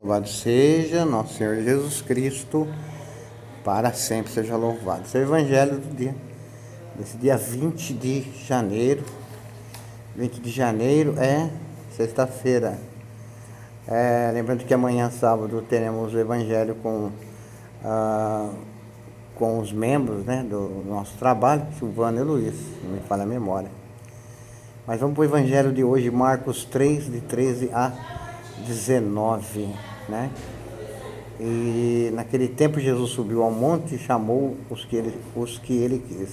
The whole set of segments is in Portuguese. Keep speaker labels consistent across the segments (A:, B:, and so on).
A: Louvado seja nosso Senhor Jesus Cristo, para sempre seja louvado. Esse é o Evangelho do dia, desse dia 20 de janeiro. 20 de janeiro é sexta-feira. Lembrando que amanhã, sábado, teremos o Evangelho com os membros, né, do nosso trabalho, Silvano e Luiz, não me falha a memória. Mas vamos para o Evangelho de hoje, Marcos 3, de 13 a 19, né? E naquele tempo Jesus subiu ao monte e chamou os que ele quis.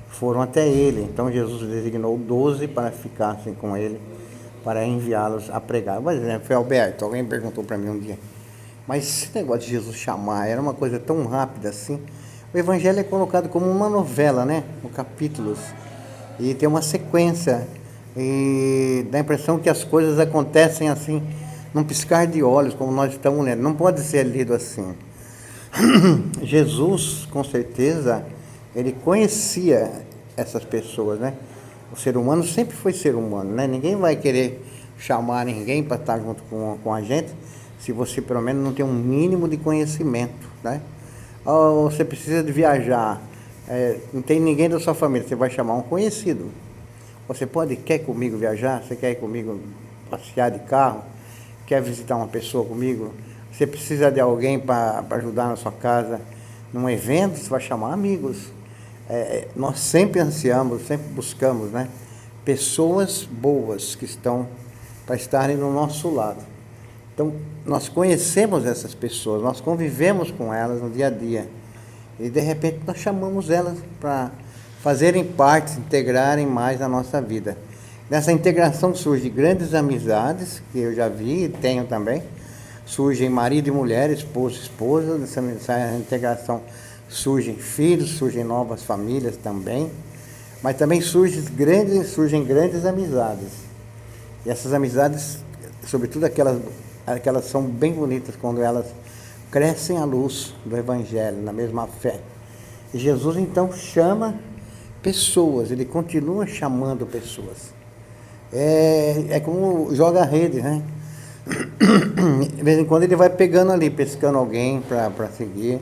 A: Foram até ele. Então Jesus designou 12 para ficassem com ele, para enviá-los a pregar. Por exemplo, foi Alberto, alguém perguntou para mim um dia, mas esse negócio de Jesus chamar era uma coisa tão rápida assim? O Evangelho é colocado como uma novela, né? Com capítulos. E tem uma sequência. E dá a impressão que as coisas acontecem assim, num piscar de olhos, como nós estamos lendo. Não pode ser lido assim. Jesus, com certeza, ele conhecia essas pessoas, né? O ser humano sempre foi ser humano, né? Ninguém vai querer chamar ninguém para estar junto com a gente se você pelo menos não tem um mínimo de conhecimento, né? Ou você precisa de viajar, não tem ninguém da sua família, você vai chamar um conhecido. Você quer ir comigo viajar? Você quer ir comigo passear de carro? Quer visitar uma pessoa comigo? Você precisa de alguém para ajudar na sua casa, num evento, você vai chamar amigos. Nós sempre ansiamos, sempre buscamos, né? Pessoas boas que estão para estarem no nosso lado. Então, nós conhecemos essas pessoas, nós convivemos com elas no dia a dia. E, de repente, nós chamamos elas para fazerem parte, se integrarem mais na nossa vida. Nessa integração surgem grandes amizades, que eu já vi e tenho também. Surgem marido e mulher, esposo e esposa. Nessa integração surgem filhos, surgem novas famílias também. Mas também surgem grandes amizades. E essas amizades, sobretudo aquelas são bem bonitas quando elas crescem à luz do Evangelho, na mesma fé. E Jesus então chama pessoas, ele continua chamando pessoas. É como joga a rede, né? De vez em quando ele vai pegando ali, pescando alguém para seguir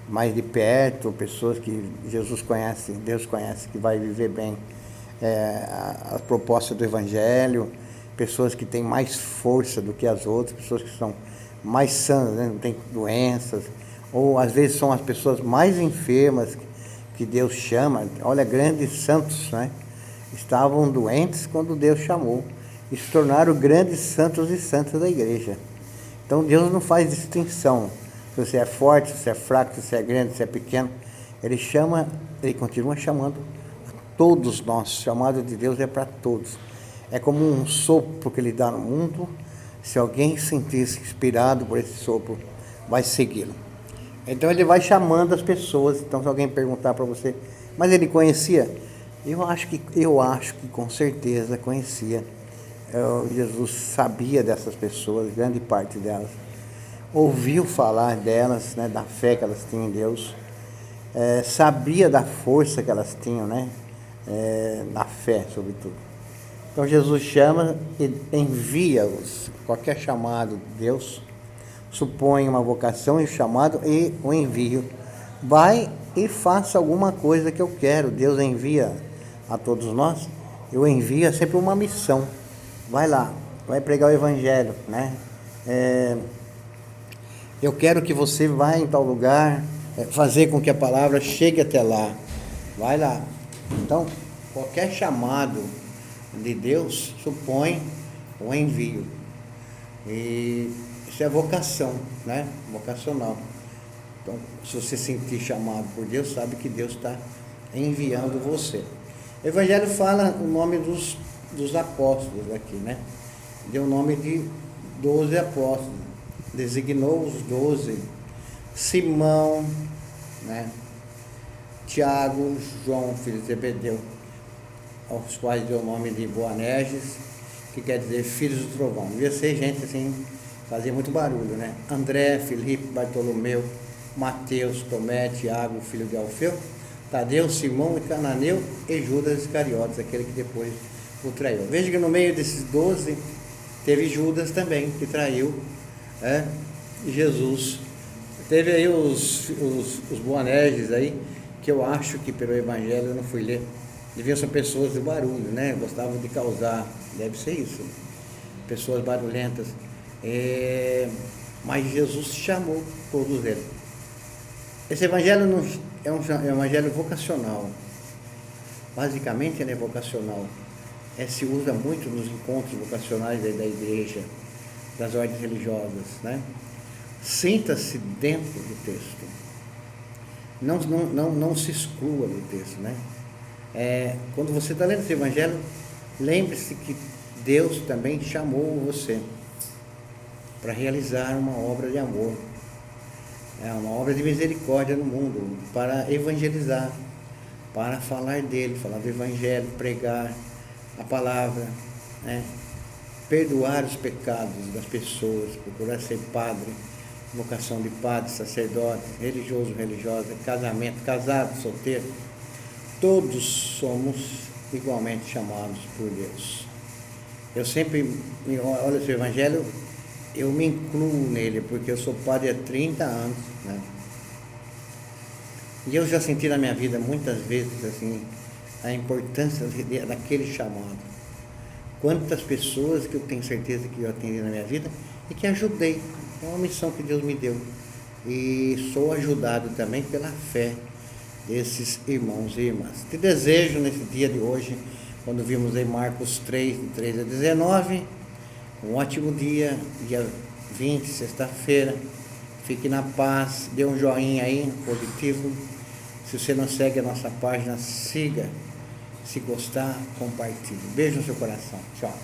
A: mais de perto, pessoas que Jesus conhece, Deus conhece, que vai viver bem a proposta do Evangelho, pessoas que têm mais força do que as outras, pessoas que são mais sãs, né? Não têm doenças, ou às vezes são as pessoas mais enfermas que Deus chama. Olha, grandes santos, né? Estavam doentes quando Deus chamou e se tornaram grandes santos e santas da igreja. Então Deus não faz distinção se você é forte, se você é fraco, se você é grande, se você é pequeno. Ele continua chamando a todos nós. O chamado de Deus é para todos. É como um sopro que ele dá no mundo. Se alguém sentir-se inspirado por esse sopro, vai segui-lo. Então ele vai chamando as pessoas. Então se alguém perguntar para você, mas ele conhecia? Eu acho que com certeza conhecia. Jesus sabia dessas pessoas, grande parte delas. Ouviu falar delas, né, da fé que elas tinham em Deus. Sabia da força que elas tinham, né? Na fé, sobretudo. Então Jesus chama e envia-os. Qualquer chamado de Deus supõe uma vocação e chamado e o envio. Vai e faça alguma coisa que eu quero. Deus envia a todos nós. Eu envio sempre uma missão. Vai lá, vai pregar o Evangelho, né? Eu quero que você vá em tal lugar, fazer com que a palavra chegue até lá. Vai lá. Então, qualquer chamado de Deus supõe um envio. E isso é vocação, né? Vocacional. Então, se você sentir chamado por Deus, sabe que Deus está enviando você. O Evangelho fala o nome dos apóstolos aqui, né? Deu o nome de 12 apóstolos. Designou os 12. Simão, né? Tiago, João, filho de Zebedeu, aos quais deu o nome de Boanerges, que quer dizer filhos do trovão. Devia ser gente assim, fazia muito barulho, né? André, Filipe, Bartolomeu, Mateus, Tomé, Tiago, filho de Alfeu, Tadeu, Simão e Cananeu e Judas Iscariotes, aquele que depois o traiu. Veja que no meio desses 12 teve Judas também, que traiu E Jesus teve aí os Boanerges aí, que eu acho que pelo Evangelho eu não fui ler, deviam ser pessoas de barulho, né? Gostavam de causar, deve ser isso, pessoas barulhentas. Mas Jesus chamou todos eles. Esse Evangelho não, é um Evangelho vocacional. Basicamente ele é vocacional. Se usa muito nos encontros vocacionais da igreja, das ordens religiosas, né? Sinta-se dentro do texto. Não se exclua do texto, né? Quando você está lendo esse Evangelho, lembre-se que Deus também chamou você para realizar uma obra de amor, uma obra de misericórdia no mundo, para evangelizar, para falar dele, falar do Evangelho, pregar a palavra, né? Perdoar os pecados das pessoas, procurar ser padre, vocação de padre, sacerdote, religioso, religiosa, casamento, casado, solteiro. Todos somos igualmente chamados por Deus. Eu sempre olho esse Evangelho, eu me incluo nele, porque eu sou padre há 30 anos, né? E eu já senti na minha vida muitas vezes assim, a importância daquele chamado. Quantas pessoas que eu tenho certeza que eu atendi na minha vida e que ajudei. É uma missão que Deus me deu. E sou ajudado também pela fé desses irmãos e irmãs. Te desejo nesse dia de hoje, quando vimos em Marcos 3, de 13 a 19, um ótimo dia, dia 20, sexta-feira. Fique na paz, dê um joinha aí, positivo. Se você não segue a nossa página, siga. Se gostar, compartilhe. Beijo no seu coração. Tchau.